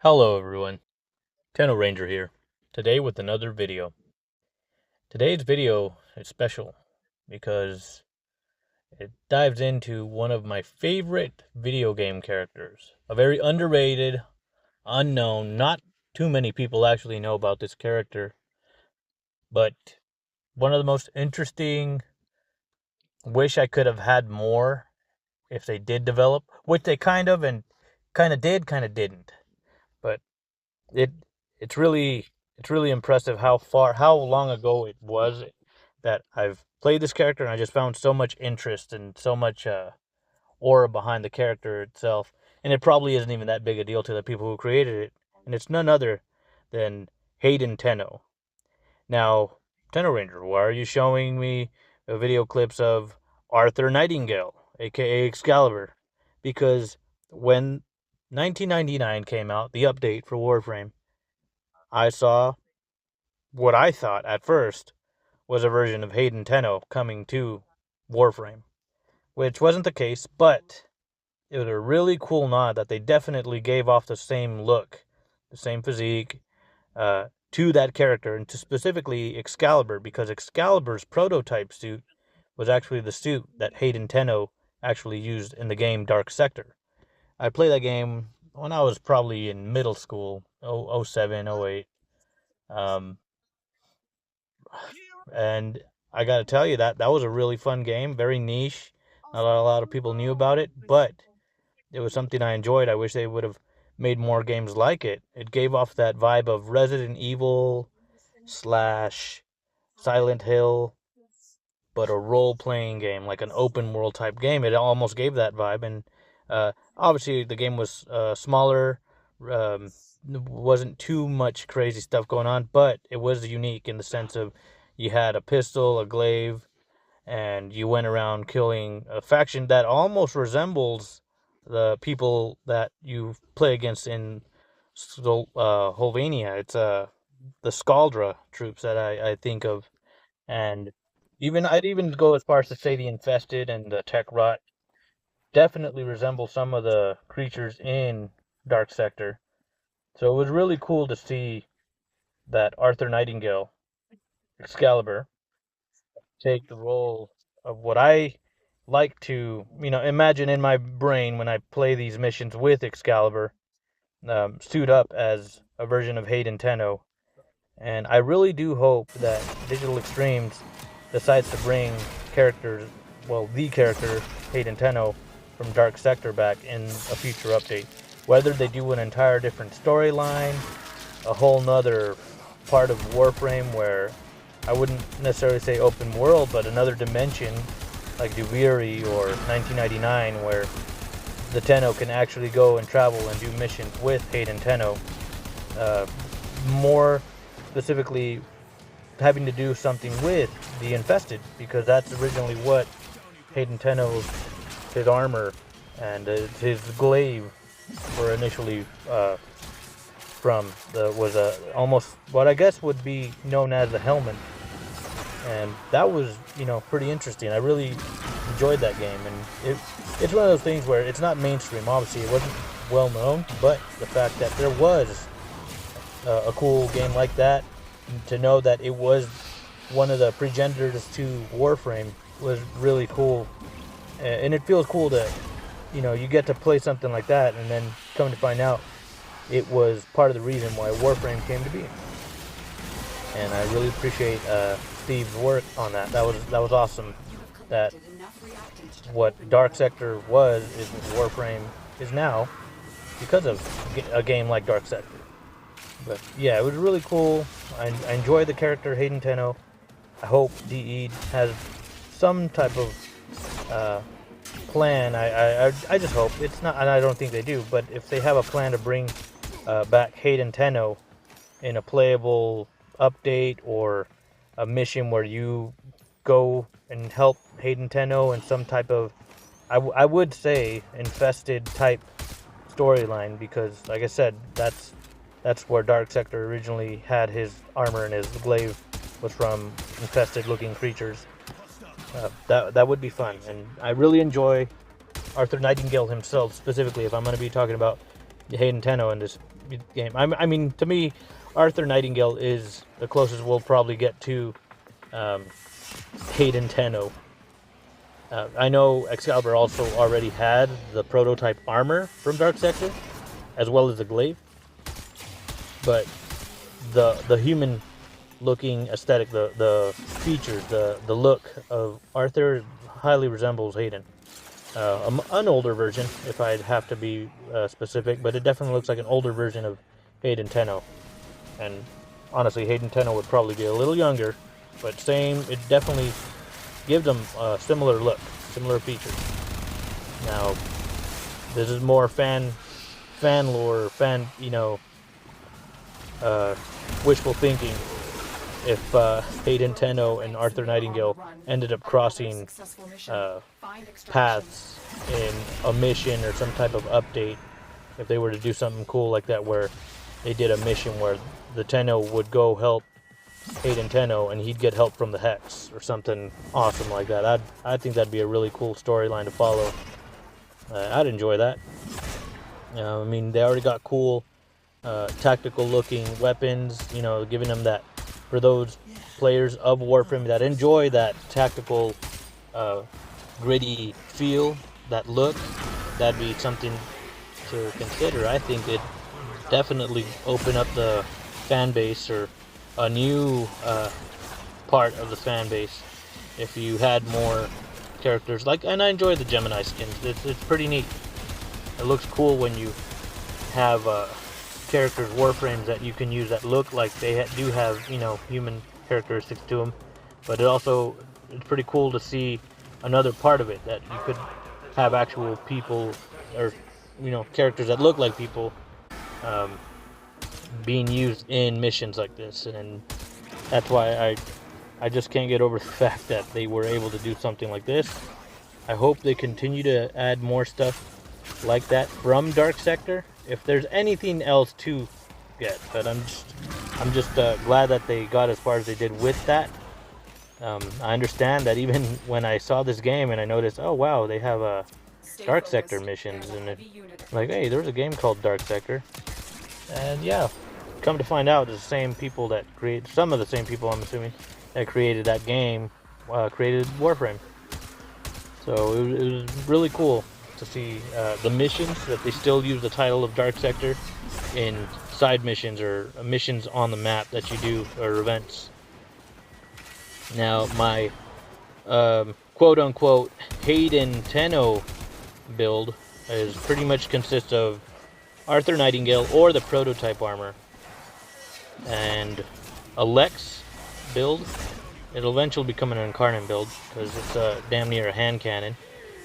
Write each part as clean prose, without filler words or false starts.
Hello everyone, Tenno Ranger here, today with another video. Today's video is special because it dives into one of my favorite video game characters. A very underrated, unknown, not too many people actually know about this character, but one of the most interesting. Wish I could have had more if they did develop, which they kind of did, kind of didn't. But it it's really impressive how long ago it was that I've played this character, and I just found so much interest and so much aura behind the character itself. And it probably isn't even that big a deal to the people who created it, and it's none other than Hayden Tenno. Now, Tenno Ranger, why are you showing me video clips of Arthur Nightingale, aka Excalibur? Because when 1999 came out, the update for Warframe, I saw what I thought at first was a version of Hayden Tenno coming to Warframe, which wasn't the case, but it was a really cool nod that they definitely gave off the same look, the same physique, to that character, and to specifically Excalibur, because Excalibur's prototype suit was actually the suit that Hayden Tenno actually used in the game Dark Sector. I played that game when I was probably in middle school, 07, 08. And I got to tell you that was a really fun game, very niche. Not a lot of people knew about it, but it was something I enjoyed. I wish they would have made more games like it. It gave off that vibe of Resident Evil slash Silent Hill, but a role-playing game, like an open world type game. It almost gave that vibe, and obviously the game was smaller. Um, wasn't too much crazy stuff going on, but it was unique in the sense of you had a pistol, a glaive, and you went around killing a faction that almost resembles the people that you play against in Holvania. It's the Skaldra troops that I think of, and I'd even go as far as to say the Infested and the Tech Rot definitely resemble some of the creatures in Dark Sector. So it was really cool to see that Arthur Nightingale, Excalibur, take the role of what I like to, imagine in my brain when I play these missions with Excalibur, suit up as a version of Hayden Tenno. And I really do hope that Digital Extremes decides to bring characters, well, the character, Hayden Tenno, from Dark Sector back in a future update. Whether they do an entire different storyline, a whole nother part of Warframe where I wouldn't necessarily say open world, but another dimension like Duviri or 1999 where the Tenno can actually go and travel and do missions with Hayden Tenno. More specifically, having to do something with the Infested, because that's originally what Hayden Tenno's, his armor and his glaive were initially from. Was almost what I guess would be known as the helmet, and that was pretty interesting. I really enjoyed that game, and it's one of those things where it's not mainstream. Obviously, it wasn't well known, but the fact that there was a cool game like that, to know that it was one of the progenitors to Warframe, was really cool. And it feels cool that you get to play something like that, and then come to find out it was part of the reason why Warframe came to be. And I really appreciate Steve's work on that. That was awesome. That what Dark Sector was is what Warframe is now because of a game like Dark Sector. But yeah, it was really cool. I enjoy the character Hayden Tenno. I hope DE has some type of plan. I just hope it's not, and I don't think they do. But if they have a plan to bring back Hayden Tenno in a playable update or a mission where you go and help Hayden Tenno in some type of, I would say, infested type storyline, because like I said, that's where Dark Sector originally had his armor, and his glaive was from infested looking creatures. That would be fun, and I really enjoy Arthur Nightingale himself specifically, if I'm going to be talking about Hayden Tenno in this game. I mean, to me, Arthur Nightingale is the closest we'll probably get to Hayden Tenno. I know Excalibur also already had the prototype armor from Dark Sector, as well as the glaive, but the human looking aesthetic, the features, the look of Arthur highly resembles Hayden. An older version, if I'd have to be specific, but it definitely looks like an older version of Hayden Tenno. And honestly, Hayden Tenno would probably be a little younger, but same. It definitely gives them a similar look, similar features. Now, this is more fan lore, wishful thinking. If Hayden Tenno and Arthur Nightingale ended up crossing paths in a mission or some type of update, if they were to do something cool like that, where they did a mission where the Tenno would go help Hayden Tenno and he'd get help from the Hex or something awesome like that, I think that'd be a really cool storyline to follow. I'd enjoy that. I mean, they already got cool tactical looking weapons, giving them that, for those players of Warframe that enjoy that tactical, gritty feel, that look, that'd be something to consider. I think it definitely open up the fan base, or a new part of the fan base, if you had more characters and I enjoy the Gemini skins. It's pretty neat. It looks cool when you have characters, Warframes, that you can use that look like they do have, human characteristics to them. But it's pretty cool to see another part of it, that you could have actual people, or characters that look like people, being used in missions like this. And that's why I just can't get over the fact that they were able to do something like this. I hope they continue to add more stuff like that from Dark Sector, if there's anything else to get. But I'm just glad that they got as far as they did with that. I understand that even when I saw this game and I noticed, oh wow, they have Dark Sector missions, and like, hey, there's a game called Dark Sector, and yeah, come to find out, it's the same people that create, some of the same people, I'm assuming, that created that game, created Warframe. So it was really cool to see the missions, that they still use the title of Dark Sector in side missions or missions on the map that you do, or events. Now, my quote-unquote Hayden Tenno build is pretty much consists of Arthur Nightingale or the prototype armor, and a Lex build. It'll eventually become an Incarnate build, because it's damn near a hand cannon.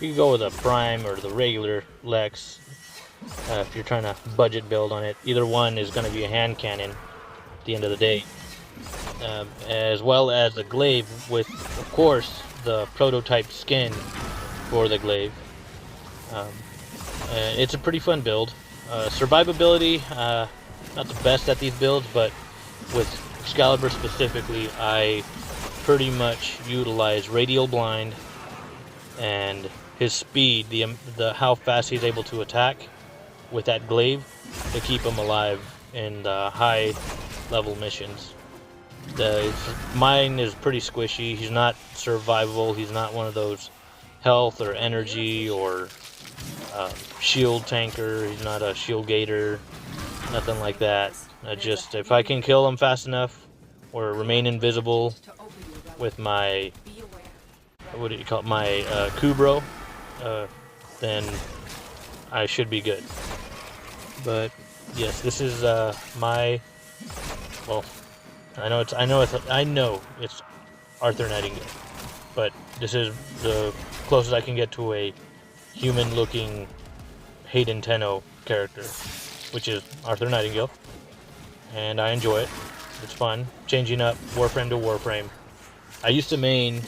You can go with a Prime or the regular Lex if you're trying to budget build on it. Either one is going to be a hand cannon at the end of the day. As well as the glaive with, of course, the prototype skin for the glaive. It's a pretty fun build. Survivability, not the best at these builds, but with Excalibur specifically, I pretty much utilize Radial Blind and his speed, the how fast he's able to attack with that glaive, to keep him alive in the high level missions. Mine is pretty squishy. He's not survivable. He's not one of those health or energy or shield tanker. He's not a shield gator, nothing like that. Just, if I can kill him fast enough or remain invisible with my, what do you call it, my Kubro, then I should be good. But yes, this is my, well, I know it's Arthur Nightingale, but this is the closest I can get to a human-looking Hayden Tenno character, which is Arthur Nightingale, and I enjoy it. It's fun, changing up Warframe to Warframe. I used to main,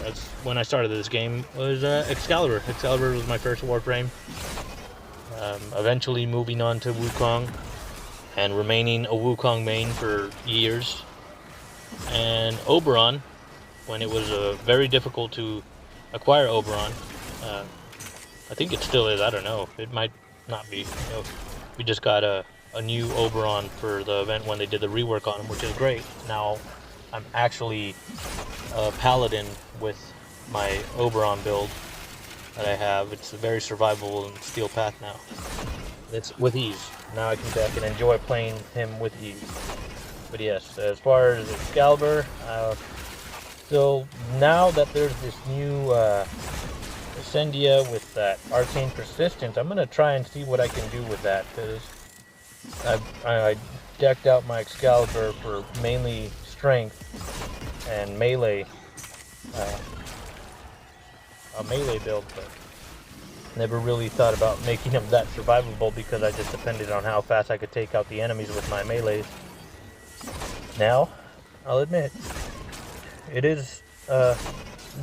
that's when I started this game, was Excalibur. Excalibur was my first Warframe. Eventually moving on to Wukong, and remaining a Wukong main for years. And Oberon, when it was very difficult to acquire Oberon. I think it still is, I don't know. It might not be. We just got a new Oberon for the event when they did the rework on him, which is great. Now I'm actually a paladin with my Oberon build that I have. It's a very survivable and steel path now. It's with ease. Now I can enjoy playing him with ease. But yes, as far as Excalibur, so now that there's this new Ascendia with that Arcane Persistence, I'm going to try and see what I can do with that, because I decked out my Excalibur for mainly strength and melee, a melee build, but never really thought about making him that survivable because I just depended on how fast I could take out the enemies with my melees. Now, I'll admit, it is,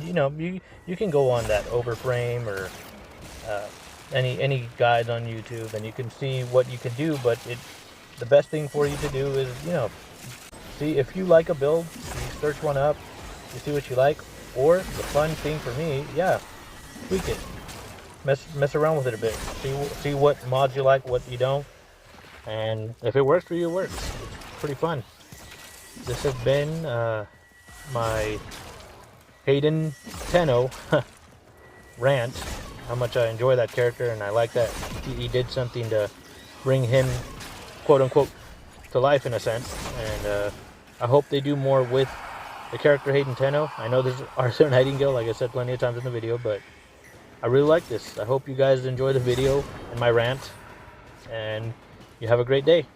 you know, you can go on that Warframe or any guides on YouTube, and you can see what you can do, but the best thing for you to do is, you know, see if you like a build, you search one up, you see what you like, or the fun thing for me, yeah, tweak it, mess around with it a bit, see what mods you like, what you don't, and if it works for you, it works. It's pretty fun. This has been my Hayden Tenno rant, how much I enjoy that character, and I like that he did something to bring him, quote unquote, to life in a sense, and I hope they do more with the character Hayden Tenno. I know there's Arthur Nightingale, like I said plenty of times in the video, but I really like this. I hope you guys enjoy the video and my rant, and you have a great day.